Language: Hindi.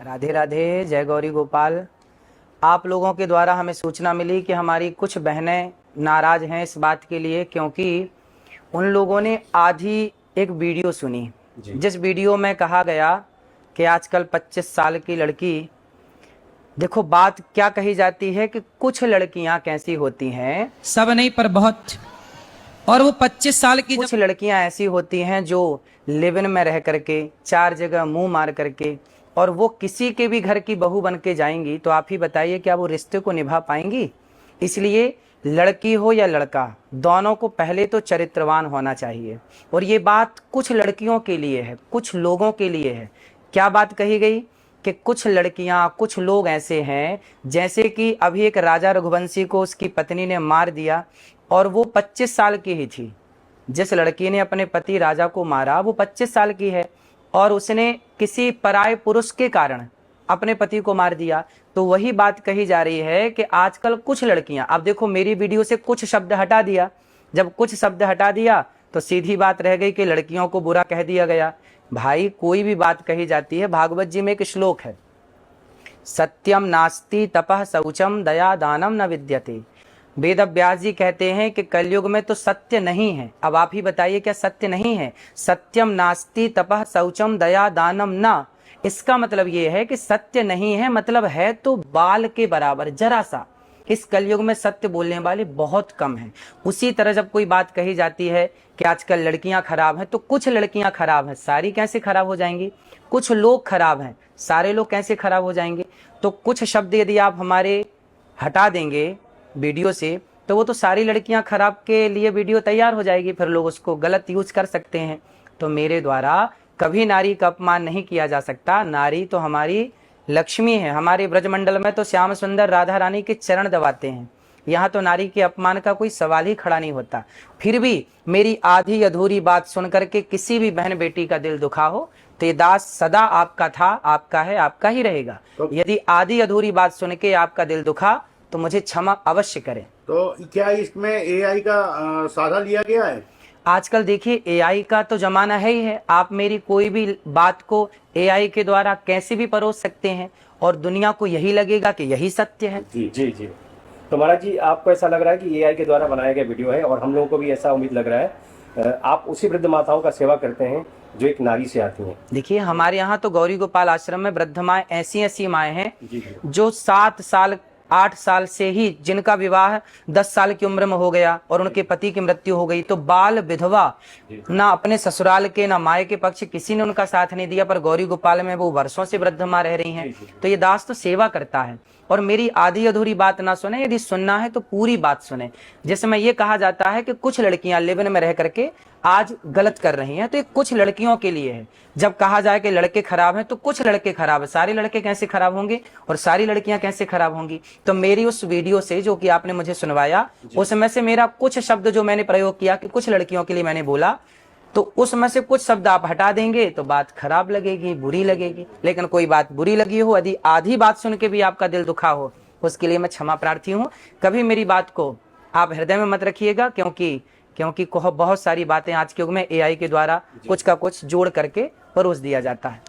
राधे राधे, जय गौरी गोपाल। आप लोगों के द्वारा हमें सूचना मिली कि हमारी कुछ बहनें नाराज हैं इस बात के लिए, क्योंकि उन लोगों ने आधी एक वीडियो सुनी जिस वीडियो में कहा गया कि आजकल 25 साल की लड़की, देखो बात क्या कही जाती है कि कुछ लड़कियां कैसी होती हैं, सब नहीं पर बहुत, और वो 25 साल की कुछ लड़कियां ऐसी होती हैं जो लिव इन में रह करके 4 जगह मुंह मार करके और वो किसी के भी घर की बहू बन के जाएंगी, तो आप ही बताइए क्या वो रिश्ते को निभा पाएंगी। इसलिए लड़की हो या लड़का, दोनों को पहले तो चरित्रवान होना चाहिए। और ये बात कुछ लड़कियों के लिए है, कुछ लोगों के लिए है। क्या बात कही गई कि कुछ लड़कियां, कुछ लोग ऐसे हैं, जैसे कि अभी एक राजा रघुवंशी को उसकी पत्नी ने मार दिया और वो 25 साल की ही थी। जिस लड़की ने अपने पति राजा को मारा वो 25 साल की है और उसने किसी पराये पुरुष के कारण अपने पति को मार दिया। तो वही बात कही जा रही है कि आजकल कुछ लड़कियां, अब देखो मेरी वीडियो से कुछ शब्द हटा दिया, जब कुछ शब्द हटा दिया तो सीधी बात रह गई कि लड़कियों को बुरा कह दिया गया। भाई कोई भी बात कही जाती है, भागवत जी में एक श्लोक है, सत्यम नास्ति तपः शौचम दया दानम न विद्यते। वेद व्यास जी कहते हैं कि कलयुग में तो सत्य नहीं है। अब आप ही बताइए क्या सत्य नहीं है? सत्यम नास्ति तपः शौचम दया दानम न, इसका मतलब ये है कि सत्य नहीं है, मतलब है तो बाल के बराबर, जरा सा। इस कलयुग में सत्य बोलने वाले बहुत कम हैं। उसी तरह जब कोई बात कही जाती है कि आजकल लड़कियां खराब हैं, तो कुछ लड़कियां खराब हैं, सारी कैसे खराब हो जाएंगी? कुछ लोग खराब हैं, सारे लोग कैसे खराब हो जाएंगे? तो कुछ शब्द यदि आप हमारे हटा देंगे वीडियो से, तो वो तो सारी लड़कियां खराब के लिए वीडियो तैयार हो जाएगी, फिर लोग उसको गलत यूज कर सकते हैं। तो मेरे द्वारा कभी नारी का अपमान नहीं किया जा सकता। नारी तो हमारी लक्ष्मी है। हमारे ब्रजमंडल में तो श्याम सुंदर राधा रानी के चरण दबाते हैं, यहाँ तो नारी के अपमान का कोई सवाल ही खड़ा नहीं होता। फिर भी मेरी आधी अधूरी बात सुन करके किसी भी बहन बेटी का दिल दुखा हो तो ये दास सदा आपका था, आपका है, आपका ही रहेगा। यदि आधी अधूरी बात सुन के आपका दिल दुखा तो मुझे क्षमा अवश्य करें। तो क्या इसमें एआई का सहारा लिया गया है? आजकल देखिए एआई का तो जमाना है ही है। आप मेरी कोई भी बात को एआई के द्वारा कैसे भी परोस सकते हैं और दुनिया को यही लगेगा कि यही सत्य है। जी जी जी। तो महाराज जी, आपको ऐसा लग रहा है कि एआई के द्वारा बनाया गया वीडियो है, और हम लोगों को भी ऐसा उम्मीद लग रहा है आप उसी वृद्ध माताओं का सेवा करते हैं जो एक नारी से आती हैं। देखिए हमारे यहाँ तो गौरी गोपाल आश्रम में वृद्ध माएँ ऐसी ऐसी माएँ हैं जो 7 साल 8 साल से ही, जिनका विवाह 10 साल की उम्र में हो गया और उनके पति की मृत्यु हो गई, तो बाल विधवा, ना अपने ससुराल के ना माए के पक्ष किसी ने उनका साथ नहीं दिया, पर गौरी गोपाल में वो वर्षों से वृद्ध माँ रह रही हैं। तो ये दास तो सेवा करता है। और मेरी आधी अधूरी बात ना सुने, यदि सुनना है तो पूरी बात सुने। जिसमें ये कहा जाता है कि कुछ लड़कियां लिव इन में रह करके आज गलत कर रही हैं, तो ये कुछ लड़कियों के लिए है। जब कहा जाए कि लड़के खराब हैं तो कुछ लड़के खराब है, सारे लड़के कैसे खराब होंगे और सारी लड़कियां कैसे खराब होंगी? तो मेरी उस वीडियो से जो कि आपने मुझे सुनवाया, उसमें से मेरा कुछ शब्द जो मैंने प्रयोग किया कि कुछ लड़कियों के लिए मैंने बोला, तो उसमें से कुछ शब्द आप हटा देंगे तो बात खराब लगेगी, बुरी लगेगी। लेकिन कोई बात बुरी लगी हो, यदि आधी बात सुन के भी आपका दिल दुखा हो, उसके लिए मैं क्षमा प्रार्थी हूँ। कभी मेरी बात को आप हृदय में मत रखिएगा, क्योंकि बहुत सारी बातें आज के युग में एआई के द्वारा कुछ का कुछ जोड़ करके परोस दिया जाता है।